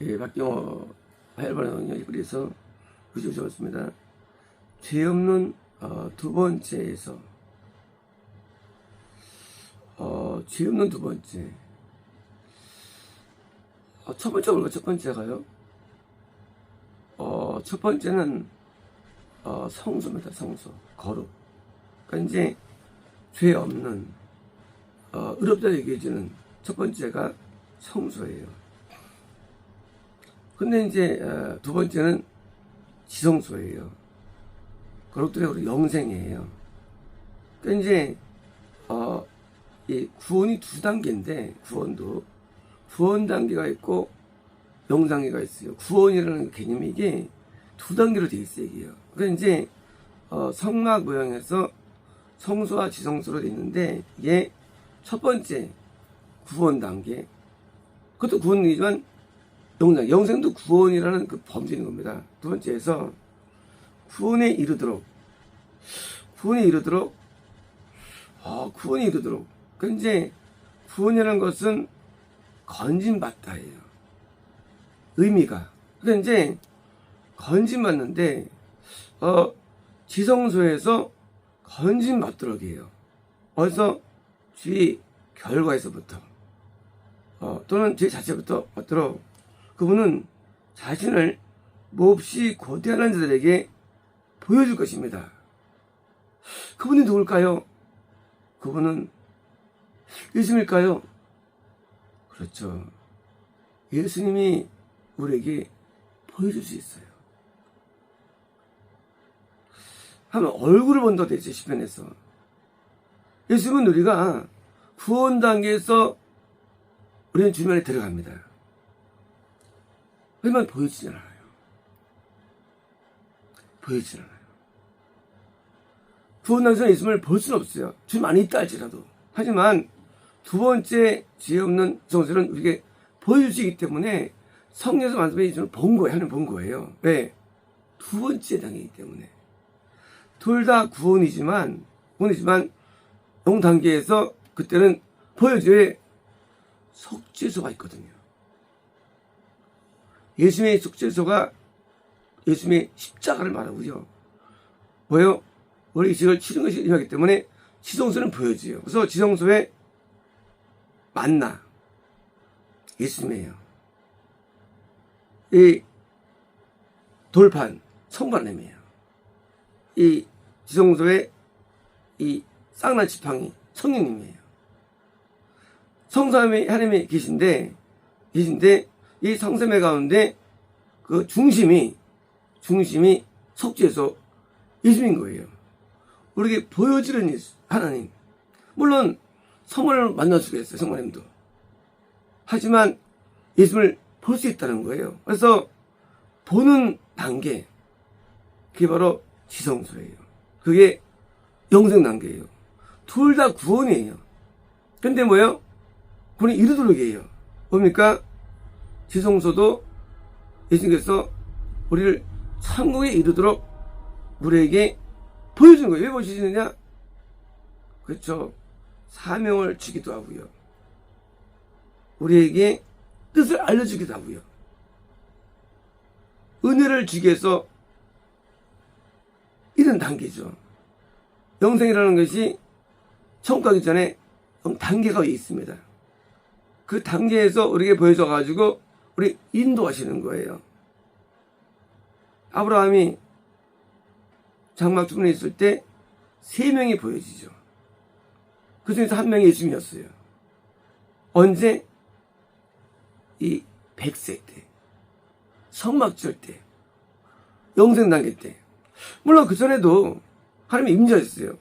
예, 박경호 하혈반응요 그래서 그저 적었습니다. 죄 없는 두 번째에서 죄 없는 두 번째 첫 번째 뭘까? 첫 번째가요. 첫 번째는 성소입니다. 성소 거룩. 그러니까 이제 죄 없는 의롭다 얘기해주는 첫 번째가 성소예요. 근데 이제 두 번째는 지성소예요. 거룩들의 우리 영생이에요. 그러니까 이제 이 구원이 두 단계인데 구원 단계가 있고 영 단계가 있어요. 구원이라는 개념이 이게 두 단계로 돼 있어요. 이게요. 그러니까 이제 성막 모양에서 성소와 지성소로 돼 있는데 이게 첫 번째 구원 단계. 그것도 구원이지만 영생도 구원이라는 그 범죄인 겁니다. 두 번째에서 구원에 이르도록 그 이제 구원이라는 것은 건진받다예요. 의미가. 그러니까 이제 건진받는데 지성소에서 건진받도록이에요. 어디서? 죄 결과에서부터 또는 죄 자체부터 받도록 그분은 자신을 몹시 고대하는 자들에게 보여줄 것입니다. 그분이 누굴까요? 그분은 예수님일까요? 그렇죠. 예수님이 우리에게 보여줄 수 있어요. 하면 얼굴을 본다 되죠. 시편에서. 예수님은 우리가 구원 단계에서 우리는 주님에 들어갑니다. 하지만 보여지진 않아요. 구원 단계에서 예수님을 볼 수는 없어요. 주님 안에 있다 할지라도. 하지만 두 번째 지혜 없는 성소는 우리에게 보여주시기 때문에 성령에서 말씀해 예수님을 본 거예요. 하나님 본 거예요. 왜? 두 번째 단계이기 때문에. 둘 다 구원이지만 영 단계에서 그때는 보여줘야 속죄소가 있거든요. 예수님의 속죄소가 예수님의 십자가를 말하고요. 뭐예요? 우리 죄를 치는 것이 임하기 때문에 지성소는 보여줘요. 그래서 지성소에 만나 예수님이에요. 이 돌판 성반님이에요. 이 지성소에 이 쌍난 지팡이 성령님이에요. 성삼위 하나님이 계신데 이 성삼위 가운데 그 중심이 속죄소 예수님인 거예요. 우리에게 보여주는 하나님. 물론 성모님을 만날 수가 있어요. 성모님도. 하지만 예수님을 볼 수 있다는 거예요. 그래서 보는 단계 그게 바로 지성소예요. 그게 영생 단계예요. 둘 다 구원이에요. 근데 뭐예요? 구원이 이루도록이에요. 뭡니까? 지성소도 예수님께서 우리를 천국에 이르도록 우리에게 보여주는 거예요. 왜 보여주시느냐? 그렇죠. 사명을 주기도 하고요. 우리에게 뜻을 알려주기도 하고요. 은혜를 주기 위해서 이런 단계죠. 영생이라는 것이 천국 가기 전에 단계가 있습니다. 그 단계에서 우리에게 보여줘가지고 우리 인도하시는 거예요. 아브라함이 장막 주문에 있을 때 3명이 보여지죠. 그 중에서 한 명이 예수님이었어요. 언제? 이 100세 때, 성막절 때, 영생 단계 때. 물론 그 전에도 하나님이 임재했어요.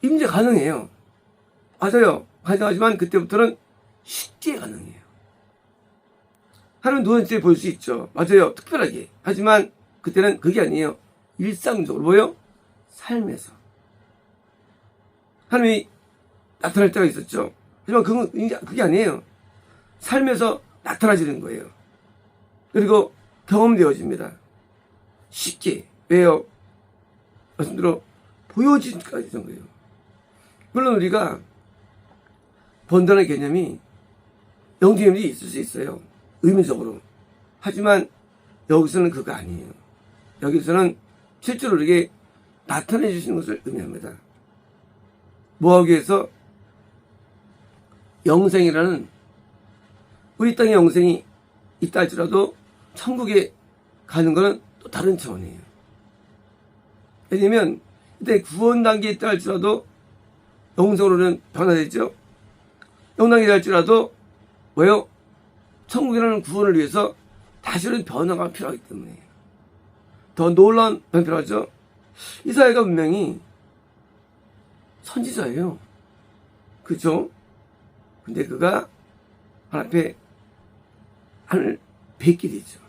임재 가능해요. 맞아요. 가능하지만 그때부터는 쉽게 가능해요. 하나님 누구든지 볼 수 있죠. 맞아요. 특별하게. 하지만 그때는 그게 아니에요. 일상적으로 뭐예요? 삶에서. 하나님이 나타날 때가 있었죠. 하지만 그게 아니에요. 삶에서 나타나지는 거예요. 그리고 경험되어집니다. 쉽게. 왜요? 말씀대로 보여지기까지 되는 거예요. 물론 우리가 본다는 개념이 영적인 일이 있을 수 있어요. 의미적으로. 하지만 여기서는 그거 아니에요. 여기서는 실제로 이렇게 나타내 주시는 것을 의미합니다. 뭐하기 위해서? 영생이라는, 우리 땅에 영생이 있다 할지라도 천국에 가는 것은 또 다른 차원이에요. 왜냐면 이때 구원 단계에 있다 할지라도 영생으로는 변화되죠. 영생이 할지라도 왜요? 천국이라는 구원을 위해서 다시는 변화가 필요하기 때문에 더 놀라운 변화가 필요하죠. 이사야가 분명히 선지자예요. 그죠? 근데 그가 하나님 앞에 하늘 뵙게 되죠.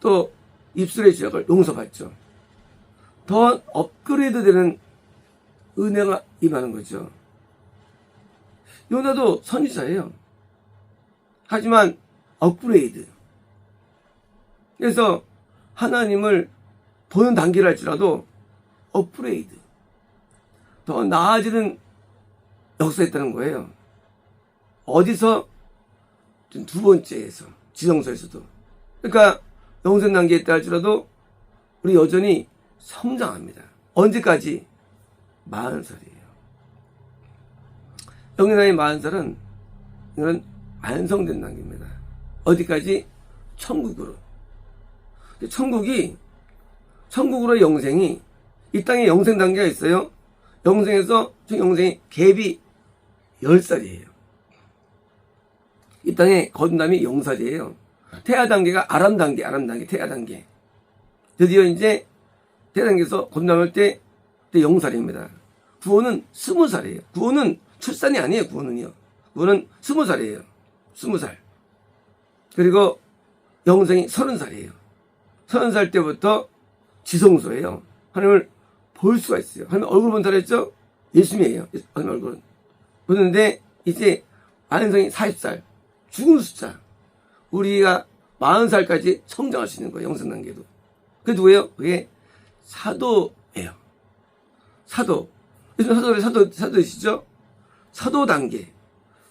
또 입술의 죄악을 용서받죠. 더 업그레이드 되는 은혜가 임하는 거죠. 요나도 선지자예요. 하지만 업그레이드. 그래서 하나님을 보는 단계를 할지라도 업그레이드. 더 나아지는 역사가 있다는 거예요. 어디서? 두 번째에서, 지성소에서도. 그러니까 영생 단계에 있다 할지라도 우리 여전히 성장합니다. 언제까지? 40살이에요. 영생 나이 40살은 이건 완성된 단계입니다. 어디까지? 천국으로. 천국으로 영생이, 이 땅에 영생 단계가 있어요. 영생에서 영생이 갭이 10살이에요. 이 땅에 거듭남이 0살이에요. 태아 단계가 아람 단계, 태아 단계. 드디어 이제 태아 단계에서 거듭남할 때 0살입니다. 구원은 20살이에요. 구원은 출산이 아니에요, 구원은요. 구원은 20살이에요. 20살. 그리고 영생이 30살이에요. 30살 때부터 지성소예요. 하나님을 볼 수가 있어요. 하나님 얼굴 본다 그랬죠? 예수님이에요. 하나님 얼굴은. 보는데 이제 안성이 40살. 죽은 숫자. 우리가 40살까지 성장할 수 있는 거예요. 영생 단계도. 그게 누구예요? 그게 사도예요. 사도. 요즘 사도이시죠? 사도 단계.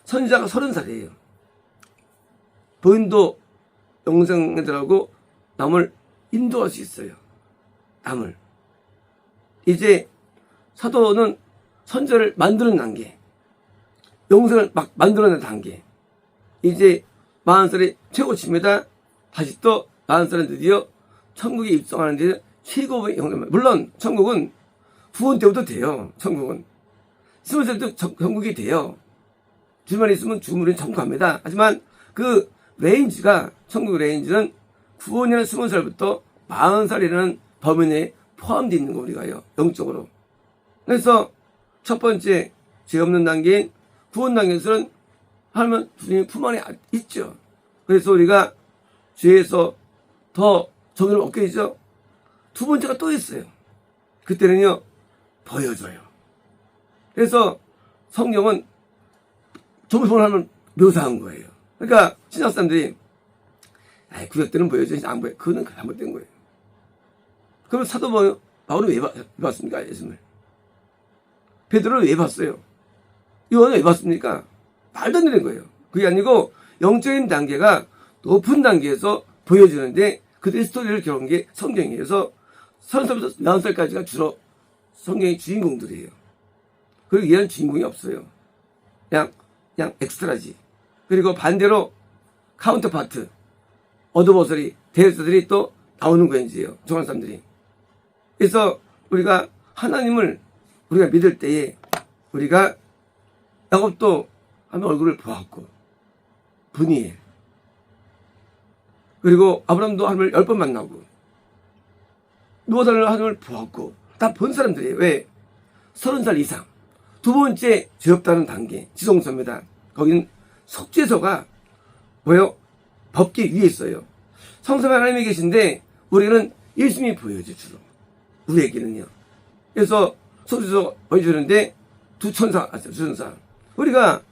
선지자가 30살이에요. 본인도 영생들하고 남을 인도할 수 있어요. 남을. 이제 사도는 선지자를 만드는 단계. 영생을 막 만들어내는 단계. 이제 40살이 최고치입니다. 다시 또 40살은 드디어 천국에 입성하는 데 최고의 영생. 물론 천국은 구원 때부터 돼요. 천국은 20살부터 천국이 돼요. 주말에 있으면 주물은 천국 갑니다. 하지만 그 레인지가, 천국 레인지는 구원이라는 20살부터 40살이라는 범위 내에 포함되어 있는 거 우리가요. 영적으로. 그래서 첫 번째 죄 없는 단계인 구원 단계에서는 하나님 주님의 품 안에 있죠. 그래서 우리가 죄에서 더 정의를 얻게 되죠. 두 번째가 또 있어요. 그때는요, 보여줘요. 그래서 성경은 정말 하나님을 묘사한 거예요. 그러니까 신약 사람들이 구약 때는 보여줘야지 안 보여. 그거는 잘못된 거예요. 그럼 사도 바울은 왜 봤습니까? 예수님을. 베드로를 왜 봤어요? 요한은 왜 봤습니까? 말도 안 되는 거예요. 그게 아니고 영적인 단계가 높은 단계에서 보여주는데 그들의 스토리를 겨운 게 성경이에요. 그래서 30살부터 40살까지가 주로 성경의 주인공들이에요. 그리고 얘는 주인공이 없어요. 그냥 엑스트라지. 그리고 반대로 카운터파트, 어드버서리, 대리서들이 또 나오는 거예요. 정한 사람들이. 그래서 우리가 하나님을 우리가 믿을 때에 우리가 야곱도 하나님 얼굴을 보았고 분이엘, 그리고 아브라함도 하나님을 10번 만나고 노아도 하나님을 보았고 다 본 사람들이에요. 왜? 30살 이상. 두 번째 죄 없다는 단계 지성소입니다. 거기는 속죄소가 뭐예요? 법계 위에 있어요. 성삼위 하나님이 계신데 우리는 예수님이 보여요. 주로 우리에게는요. 그래서 속죄소 보여주는데 두 천사. 우리가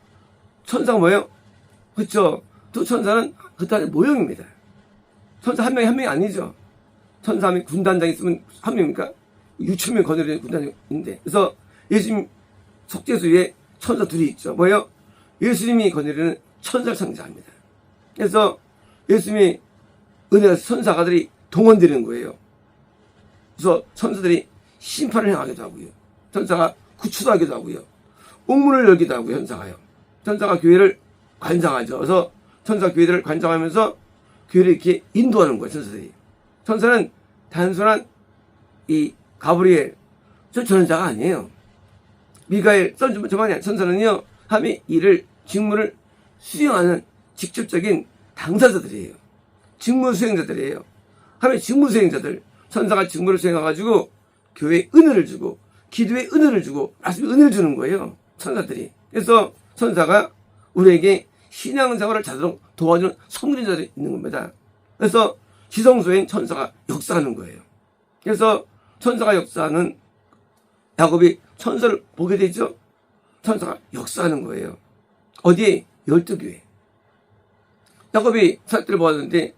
천사가 뭐예요? 그렇죠. 두 천사는 그 딸의 모형입니다. 천사 한 명이 아니죠. 천사 하면 군단장이 있으면 한 명입니까? 6,000명 거느리는 군단장인데. 그래서 예수님 속죄소 위에 천사 둘이 있죠. 뭐예요? 예수님이 거느리는 천사를 상징합니다. 그래서 예수님의 은혜가 천사가들이 동원되는 거예요. 그래서 천사들이 심판을 행하기도 하고요. 천사가 구출도 하기도 하고요. 옥문을 열기도 하고요. 천사가요. 천사가 교회를 관장하죠. 그래서 천사 교회들을 관장하면서 교회를 이렇게 인도하는 거예요. 천사들이. 천사는 단순한 이 가브리엘 저 전자가 아니에요. 미가엘 저만이 아니에요. 천사는요 하나님의 일을 직무를 수행하는 직접적인 당사자들이에요. 직무 수행자들이에요. 하나님의 직무 수행자들. 천사가 직무를 수행해가지고 교회에 은혜를 주고 기도에 은혜를 주고 말씀에 은혜를 주는 거예요. 천사들이. 그래서 천사가 우리에게 신앙생활을 잘하도록 도와주는 성전자들이 있는 겁니다. 그래서 지성소엔 천사가 역사하는 거예요. 그래서 천사가 역사하는 야곱이 천사를 보게 되죠. 천사가 역사하는 거예요. 어디에? 12교회. 야곱이 사역들을 보았는데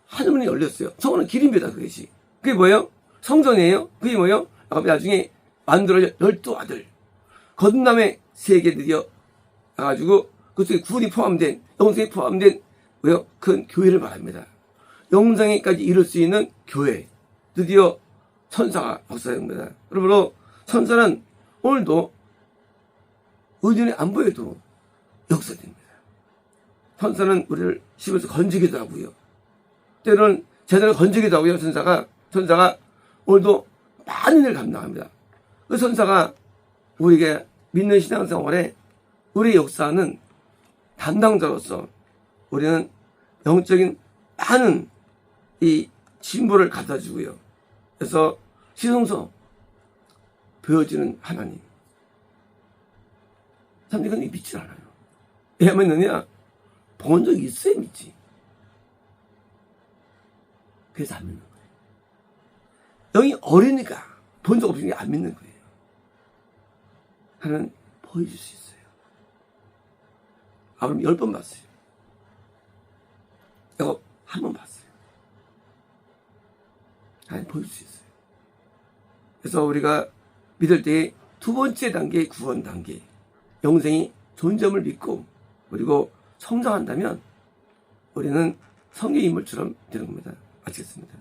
하늘문이 열렸어요. 성원은 길입니다. 그것이. 그게 뭐예요? 성전이에요. 그게 뭐예요? 야곱이 나중에 만들어져 12아들 거듭남의 세계 드디어 나가지고 그쪽에 구원이 포함된 영생이 포함된 왜요? 큰 교회를 말합니다. 영생에까지 이룰 수 있는 교회 드디어 천사가 역사됩니다. 그러므로 천사는 오늘도 의존이 안 보여도 역사됩니다. 천사는 우리를 심에서 건지기도 하고요. 때로는 제대로 건지기도 하고요. 천사가 오늘도 많은 일을 감당합니다. 그 천사가 우리에게 믿는 신앙생활에 우리의 역사는 담당자로서 우리는 영적인 많은 이 진보를 갖다 주고요. 그래서 시성소 보여지는 하나님. 참 이건 믿지 않아요. 왜 믿느냐? 본 적이 있어야 믿지. 그래서 안 믿는 거예요. 영이 어리니까 본 적 없으니까 안 믿는 거예요. 하나는 보여줄 수 있어요. 아브라함 10번 봤어요. 야곱 1번 봤어요. 하나님 보여줄 수 있어요. 그래서 우리가 믿을 때 두 번째 단계 구원 단계 영생이 존재함을 믿고 그리고 성장한다면 우리는 성경 인물처럼 되는 겁니다. 마치겠습니다.